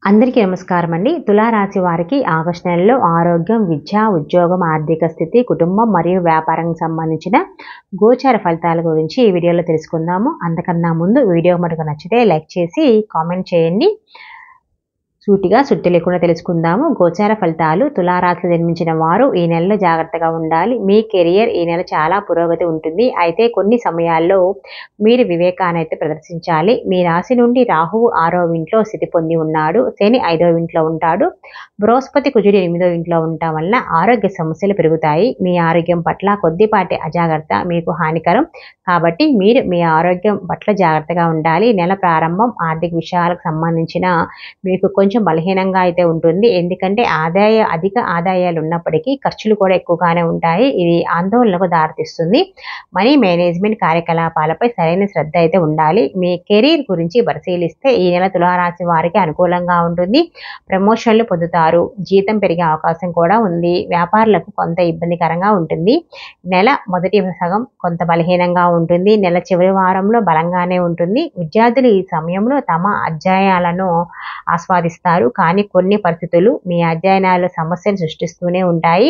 అందరికీ నమస్కారం అండి. తులారాశి వారికి ఆగస్టు నెలలో ఆరోగ్యం, విద్య, ఉద్యోగం, ఆర్థిక స్థితి, కుటుంబం మరియు వ్యాపారానికి సంబంధించిన గోచార ఫలితాల గురించి ఈ వీడియోలో తెలుసుకుందాము. అంతకన్నా ముందు వీడియో మటుకు నచ్చితే లైక్ చేసి కామెంట్ చేయండి. సూటిగా సుత్తి లేకుండా తెలుసుకుందాము. గోచార ఫలితాలు. తులారాశిలో జన్మించిన వారు ఈ నెలలో జాగ్రత్తగా ఉండాలి. మీ కెరియర్ ఈ నెల చాలా పురోగతి ఉంటుంది. అయితే కొన్ని సమయాల్లో మీరు వివేకాన్ని అయితే ప్రదర్శించాలి. మీ రాశి నుండి రాహువు 6వ ఇంట్లో స్థితి పొంది ఉన్నాడు. శని 5వ ఇంట్లో ఉంటాడు. బృహస్పతి కుజుడు 8వ ఇంట్లో ఉండటం వల్ల ఆరోగ్య సమస్యలు పెరుగుతాయి. మీ ఆరోగ్యం పట్ల కొద్దిపాటి అజాగ్రత్త మీకు హానికరం. కాబట్టి మీరు మీ ఆరోగ్యం పట్ల జాగ్రత్తగా ఉండాలి. నెల ప్రారంభం ఆర్థిక విషయాలకు సంబంధించిన మీకు కొంచెం బలహీనంగా అయితే ఉంటుంది. ఎందుకంటే అధిక ఆదాయాలు ఉన్నప్పటికీ ఖర్చులు కూడా ఎక్కువగానే ఉంటాయి. ఇది ఆందోళనకు దారితీస్తుంది. మనీ మేనేజ్మెంట్ కార్యకలాపాలపై సరైన శ్రద్ధ అయితే ఉండాలి. మీ కెరీర్ గురించి పరిశీలిస్తే ఈ నెల తులారాశి వారికి అనుకూలంగా ఉంటుంది. ప్రమోషన్లు పొందుతారు. జీతం పెరిగే అవకాశం కూడా ఉంది. వ్యాపారులకు కొంత ఇబ్బందికరంగా ఉంటుంది. నెల మొదటి సగం కొంత బలహీనంగా ఉంటుంది. నెల చివరి వారంలో బలంగానే ఉంటుంది. విద్యార్థులు ఈ సమయంలో తమ అధ్యాయాలను ఆస్వాదిస్తారు. కానీ కొన్ని పరిస్థితులు మీ అధ్యయనాల్లో సమస్యలు సృష్టిస్తూనే ఉంటాయి.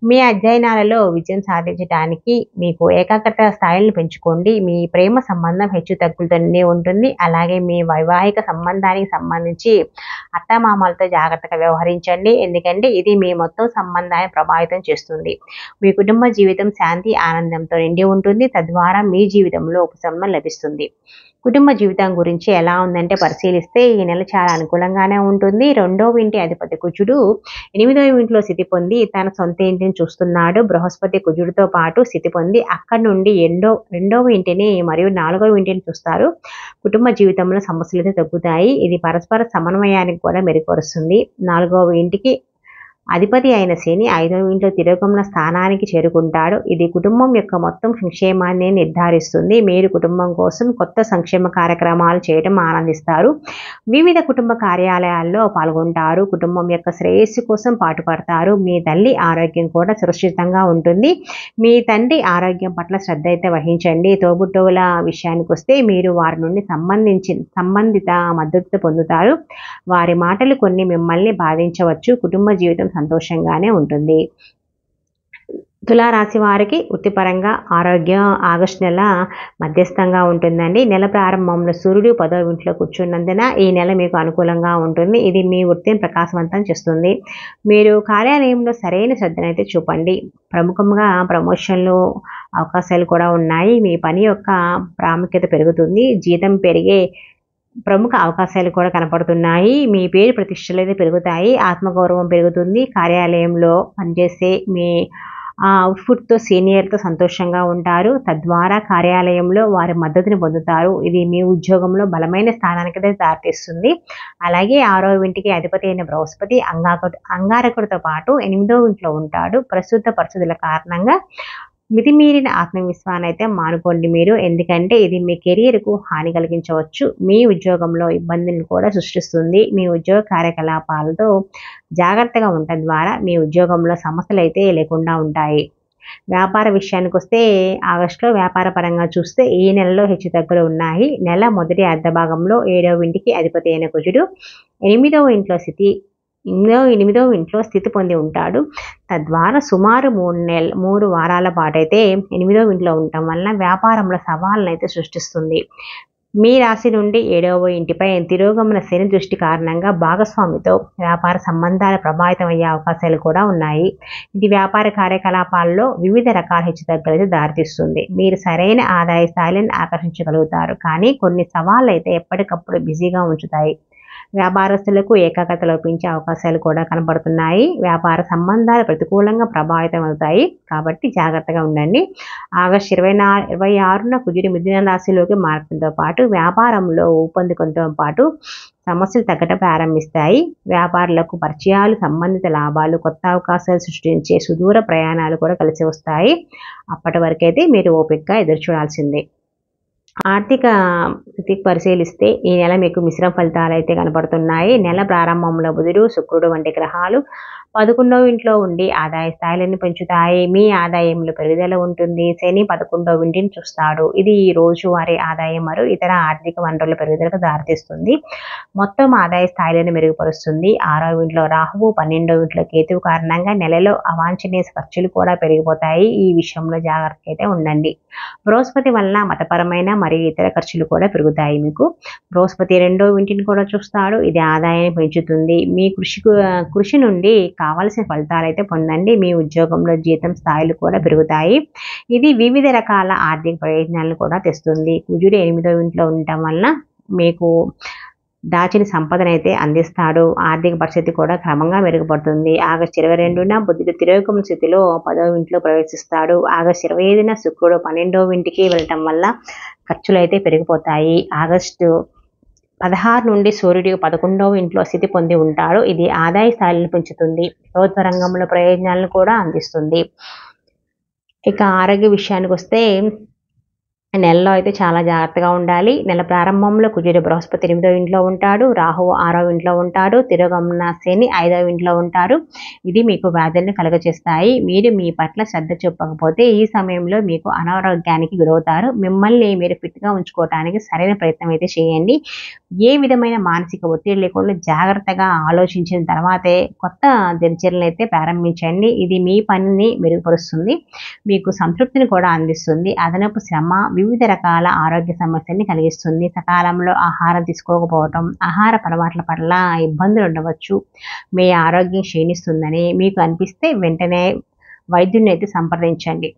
మీ అధ్యయనాలలో విజయం సాధించడానికి మీకు ఏకాగ్రత స్థాయిలను పెంచుకోండి. మీ ప్రేమ సంబంధం హెచ్చు తగ్గులతోనే ఉంటుంది. అలాగే మీ వైవాహిక సంబంధానికి సంబంధించి అత్తమామలతో జాగ్రత్తగా వ్యవహరించండి. ఎందుకంటే ఇది మీ మొత్తం సంబంధాన్ని ప్రభావితం చేస్తుంది. మీ కుటుంబ జీవితం శాంతి, ఆనందంతో నిండి ఉంటుంది. తద్వారా మీ జీవితంలో ఉపశమనం లభిస్తుంది. కుటుంబ జీవితం గురించి ఎలా ఉందంటే పరిశీలిస్తే ఈ నెల చాలా అనుకూలంగానే ఉంటుంది. 2వ ఇంటి అధిపతి కుజుడు 8వ ఇంట్లో స్థితి పొంది తన సొంత ఇంటిని చూస్తున్నాడు. బృహస్పతి కుజుడితో పాటు స్థితి పొంది అక్కడి నుండి రెండవ ఇంటిని మరియు 4వ ఇంటిని చూస్తారు. కుటుంబ జీవితంలో సమస్యలు అయితే తగ్గుతాయి. ఇది పరస్పర సమన్వయానికి కూడా మెరుగుపరుస్తుంది. 4వ ఇంటికి అధిపతి అయిన శని 5వ ఇంట్లో తిరోగమన స్థానానికి చేరుకుంటాడు. ఇది కుటుంబం యొక్క మొత్తం సంక్షేమాన్ని నిర్ధారిస్తుంది. మీరు కుటుంబం కోసం కొత్త సంక్షేమ కార్యక్రమాలు చేయడం ఆనందిస్తారు. వివిధ కుటుంబ కార్యాలయాల్లో పాల్గొంటారు. కుటుంబం యొక్క శ్రేయస్సు కోసం పాటుపడతారు. మీ తల్లి ఆరోగ్యం కూడా సురక్షితంగా ఉంటుంది. మీ తండ్రి ఆరోగ్యం పట్ల శ్రద్ధ అయితే వహించండి. తోబుట్టువుల విషయానికి వస్తే మీరు వారి నుండి సంబంధిత మద్దతు పొందుతారు. వారి మాటలు కొన్ని మిమ్మల్ని బాధించవచ్చు. కుటుంబ జీవితం సంతోషంగానే ఉంటుంది. తులారాశి వారికి వృత్తిపరంగా ఆరోగ్యం ఆగస్టు నెల మధ్యస్థంగా ఉంటుందండి. నెల ప్రారంభంలో సూర్యుడు 10వ ఇంట్లో కూర్చున్నందున ఈ నెల మీకు అనుకూలంగా ఉంటుంది. ఇది మీ వృత్తిని ప్రకాశవంతం చేస్తుంది. మీరు కార్యాలయంలో సరైన శ్రద్ధనైతే చూపండి. ప్రముఖంగా ప్రమోషన్లు అవకాశాలు కూడా ఉన్నాయి. మీ పని యొక్క ప్రాముఖ్యత పెరుగుతుంది. జీతం పెరిగే ప్రముఖ అవకాశాలు కూడా కనపడుతున్నాయి. మీ పేరు ప్రతిష్టలు అయితే పెరుగుతాయి. ఆత్మగౌరవం పెరుగుతుంది. కార్యాలయంలో పనిచేసే మీ అవుట్పుట్తో సీనియర్తో సంతోషంగా ఉంటారు. తద్వారా కార్యాలయంలో వారి మద్దతుని పొందుతారు. ఇది మీ ఉద్యోగంలో బలమైన స్థానానికి దారితీస్తుంది. అలాగే 6వ ఇంటికి అధిపతి అయిన బృహస్పతి అంగారకుడితో పాటు 8వ ఇంట్లో ఉంటాడు. ప్రస్తుత పరిస్థితుల కారణంగా మితిమీరిన ఆత్మవిశ్వాసాన్ని అయితే మానుకోండి మీరు. ఎందుకంటే ఇది మీ కెరియర్కు హాని కలిగించవచ్చు. మీ ఉద్యోగంలో ఇబ్బందులను కూడా సృష్టిస్తుంది. మీ ఉద్యోగ కార్యకలాపాలతో జాగ్రత్తగా ఉండటం ద్వారా మీ ఉద్యోగంలో సమస్యలు అయితే లేకుండా ఉంటాయి. వ్యాపార విషయానికి వస్తే ఆగస్టులో వ్యాపార పరంగా చూస్తే ఈ నెలలో హెచ్చుతగ్గులు ఉన్నాయి. నెల మొదటి అర్ధ భాగంలో 7వ ఇంటికి అధిపతి అయిన కుజుడు 8వ ఇంట్లో స్థితి పొంది ఉంటాడు. తద్వారా సుమారు 3 వారాల పాటైతే 8వ ఇంట్లో ఉండటం వలన వ్యాపారంలో సవాళ్ళను అయితే సృష్టిస్తుంది. మీ రాశి నుండి 7వ ఇంటిపై తిరోగమన శని దృష్టి కారణంగా భాగస్వామితో వ్యాపార సంబంధాలు ప్రభావితం అయ్యే అవకాశాలు కూడా ఉన్నాయి. ఇది వ్యాపార కార్యకలాపాల్లో వివిధ రకాల హెచ్చుతగ్గులైతే దారితీస్తుంది. మీరు సరైన ఆదాయ స్థాయిలను ఆకర్షించగలుగుతారు. కానీ కొన్ని సవాళ్ళు అయితే ఎప్పటికప్పుడు బిజీగా ఉంచుతాయి. వ్యాపారస్తులకు ఏకాగ్రత లోపించే అవకాశాలు కూడా కనబడుతున్నాయి. వ్యాపార సంబంధాలు ప్రతికూలంగా ప్రభావితం అవుతాయి. కాబట్టి జాగ్రత్తగా ఉండండి. ఆగస్టు 26న కుజుడు మిథున రాశిలోకి మారడంతో పాటు వ్యాపారంలో ఊపందుకంతో పాటు సమస్యలు తగ్గడం ప్రారంభిస్తాయి. వ్యాపారులకు పరిచయాలు, సంబంధిత లాభాలు, కొత్త అవకాశాలు సృష్టించే సుదూర ప్రయాణాలు కూడా కలిసి వస్తాయి. అప్పటి వరకైతే మీరు ఓపికగా ఎదురు చూడాల్సిందే. ఆర్థిక స్థితికి పరిశీలిస్తే ఈ నెల మీకు మిశ్రమ ఫలితాలు అయితే కనపడుతున్నాయి. నెల ప్రారంభంలో బుధుడు, శుక్రుడు వంటి గ్రహాలు 11వ ఇంట్లో ఉండి ఆదాయ స్థాయిలను పెంచుతాయి. మీ ఆదాయంలో పెరుగుదల ఉంటుంది. శని 11వ ఇంటిని చూస్తాడు. ఇది ఈ రోజువారీ ఆదాయం మరియు ఇతర ఆర్థిక వనరుల పెరుగుదలకు దారితీస్తుంది. మొత్తం ఆదాయ స్థాయిలను మెరుగుపరుస్తుంది. 6వ ఇంట్లో రాహువు, 12వ ఇంట్లో కేతువు కారణంగా నెలలో అవాంఛనీయ ఖర్చులు కూడా పెరిగిపోతాయి. ఈ విషయంలో జాగ్రత్త అయితే ఉండండి. బృహస్పతి వలన మతపరమైన మరియు ఇతర ఖర్చులు కూడా పెరుగుతాయి. మీకు బృహస్పతి 2వ ఇంటిని కూడా చూస్తాడు. ఇది ఆదాయాన్ని పెంచుతుంది. మీ కృషి నుండి కావలసిన ఫలితాలు అయితే పొందండి. మీ ఉద్యోగంలో జీతం స్థాయిలు కూడా పెరుగుతాయి. ఇది వివిధ రకాల ఆర్థిక ప్రయోజనాలను కూడా తెస్తుంది. కుజుడు 8వ ఇంట్లో ఉండటం వలన మీకు దాచిన సంపదనైతే అందిస్తాడు. ఆర్థిక పరిస్థితి కూడా క్రమంగా మెరుగుపడుతుంది. ఆగస్టు 22న బుధుడు తిరోగమన స్థితిలో 10వ ఇంట్లో ప్రవేశిస్తాడు. ఆగస్టు 25న శుక్రుడు 12వ ఇంటికి వెళ్ళటం వల్ల ఖర్చులు అయితే పెరిగిపోతాయి. ఆగస్టు 16 నుండి సూర్యుడు 11వ ఇంట్లో స్థితి పొంది ఉంటాడు. ఇది ఆదాయ స్థాయిలను పెంచుతుంది. ప్రభుత్వ రంగంలో ప్రయోజనాలను కూడా అందిస్తుంది. ఇక ఆరోగ్య విషయానికి వస్తే నెలలో అయితే చాలా జాగ్రత్తగా ఉండాలి. నెల ప్రారంభంలో కుజుడు బృహస్పతి 8వ ఇంట్లో ఉంటాడు. రాహువు 6వ ఇంట్లో ఉంటాడు. తిరోగమన శని 5వ ఇంట్లో ఉంటారు. ఇది మీకు వ్యాధులను కలుగచేస్తాయి. మీరు మీ పట్ల శ్రద్ధ చూపకపోతే ఈ సమయంలో మీకు అనారోగ్యానికి గురవుతారు. మిమ్మల్ని మీరు ఫిట్గా ఉంచుకోవడానికి సరైన ప్రయత్నం అయితే చేయండి. ఏ విధమైన మానసిక ఒత్తిడి లేకుండా జాగ్రత్తగా ఆలోచించిన తర్వాతే కొత్త దినచర్యలను అయితే ప్రారంభించండి. ఇది మీ పనిని మెరుగుపరుస్తుంది. మీకు సంతృప్తిని కూడా అందిస్తుంది. అదనపు శ్రమ వివిధ రకాల ఆరోగ్య సమస్యల్ని కలిగిస్తుంది. సకాలంలో ఆహారం తీసుకోకపోవటం, ఆహార అలవాట్ల పట్ల ఇబ్బందులు ఉండవచ్చు. మీ ఆరోగ్యం క్షీణిస్తుందని మీకు అనిపిస్తే వెంటనే వైద్యుని అయితే సంప్రదించండి.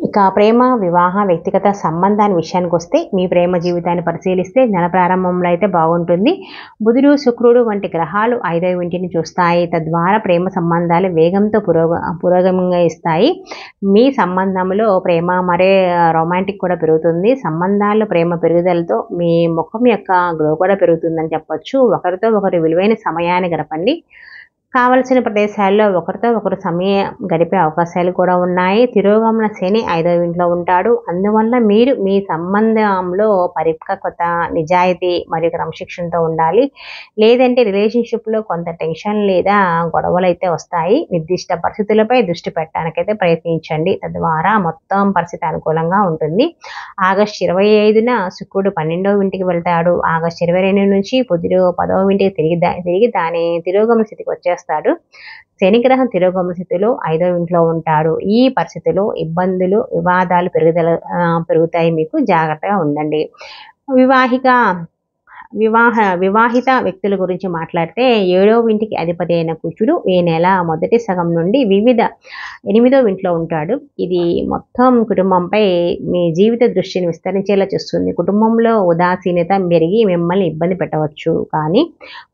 ఇక ప్రేమ, వివాహ, వ్యక్తిగత సంబంధాల విషయానికి వస్తే మీ ప్రేమ జీవితాన్ని పరిశీలిస్తే నెల ప్రారంభంలో అయితే బాగుంటుంది. బుధుడు, శుక్రుడు వంటి గ్రహాలు 5వ ఇంటిని చూస్తాయి. తద్వారా ప్రేమ సంబంధాలు వేగంతో పురోగమంగా ఇస్తాయి. మీ సంబంధంలో ప్రేమ మరే రొమాంటిక్ కూడా పెరుగుతుంది. సంబంధాల్లో ప్రేమ పెరుగుదలతో మీ ముఖం యొక్క గ్లో కూడా పెరుగుతుందని చెప్పొచ్చు. ఒకరితో ఒకరు విలువైన సమయాన్ని గడపండి. కావలసిన ప్రదేశాల్లో ఒకరితో ఒకరు సమయం గడిపే అవకాశాలు కూడా ఉన్నాయి. తిరోగమన శని 5వ ఇంట్లో ఉంటాడు. అందువల్ల మీరు మీ సంబంధంలో పరిపక్వత, నిజాయితీ మరియు క్రమశిక్షణతో ఉండాలి. లేదంటే రిలేషన్షిప్లో కొంత టెన్షన్ లేదా గొడవలు అయితే వస్తాయి. నిర్దిష్ట పరిస్థితులపై దృష్టి పెట్టడానికైతే ప్రయత్నించండి. తద్వారా మొత్తం పరిస్థితి అనుకూలంగా ఉంటుంది. ఆగస్టు 25న శుక్రుడు 12వ ఇంటికి వెళ్తాడు. ఆగస్టు 22 నుంచి బుధుడు 10వ ఇంటికి తిరిగి దాని తిరోగమన స్థితికి వచ్చేస్తాడు. శనిగ్రహం తిరోగమన స్థితిలో 5వ ఇంట్లో ఉంటాడు. ఈ పరిస్థితిలో ఇబ్బందులు, వివాదాలు పెరుగుతాయి. మీకు జాగ్రత్తగా ఉండండి. వివాహిత వ్యక్తుల గురించి మాట్లాడితే 7వ ఇంటికి అధిపతి అయిన కుజుడు ఈ నెల మొదటి సగం నుండి 8వ ఇంట్లో ఉంటాడు. ఇది మొత్తం కుటుంబంపై మీ జీవిత దృష్టిని విస్తరించేలా చేస్తుంది. కుటుంబంలో ఉదాసీనత పెరిగి మిమ్మల్ని ఇబ్బంది పెట్టవచ్చు. కానీ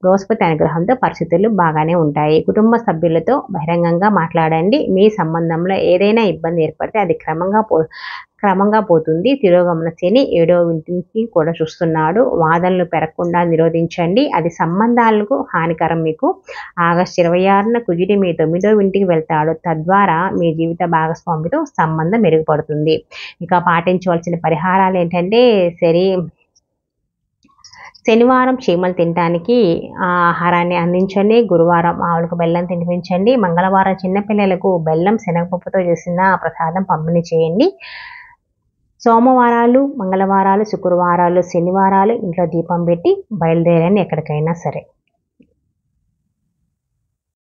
బృహస్పతి అనుగ్రహంతో పరిస్థితులు బాగానే ఉంటాయి. కుటుంబ సభ్యులతో బహిరంగంగా మాట్లాడండి. మీ సంబంధంలో ఏదైనా ఇబ్బంది ఏర్పడితే అది క్రమంగా పోతుంది. తిరోగమన శని 7వ ఇంటిని కూడా చూస్తున్నాడు. వాదనలు పెరగకుండా నిరోధించండి. అది సంబంధాలకు హానికరం. మీకు ఆగస్టు 26న కుజుడు మీ 9వ ఇంటికి వెళ్తాడు. తద్వారా మీ జీవిత భాగస్వామితో సంబంధం మెరుగుపడుతుంది. ఇక పాటించవలసిన పరిహారాలు ఏంటంటే శనివారం చీమలు తినడానికి ఆహారాన్ని అందించండి. గురువారం ఆవులకు బెల్లం తినిపించండి. మంగళవారం చిన్నపిల్లలకు బెల్లం శనగపప్పుతో చేసిన ప్రసాదం పంపిణీ చేయండి. సోమవారాలు, మంగళవారాలు, శుక్రవారాలు, శనివారాలు ఇంట్లో దీపం పెట్టి బయలుదేరండి ఎక్కడికైనా సరే.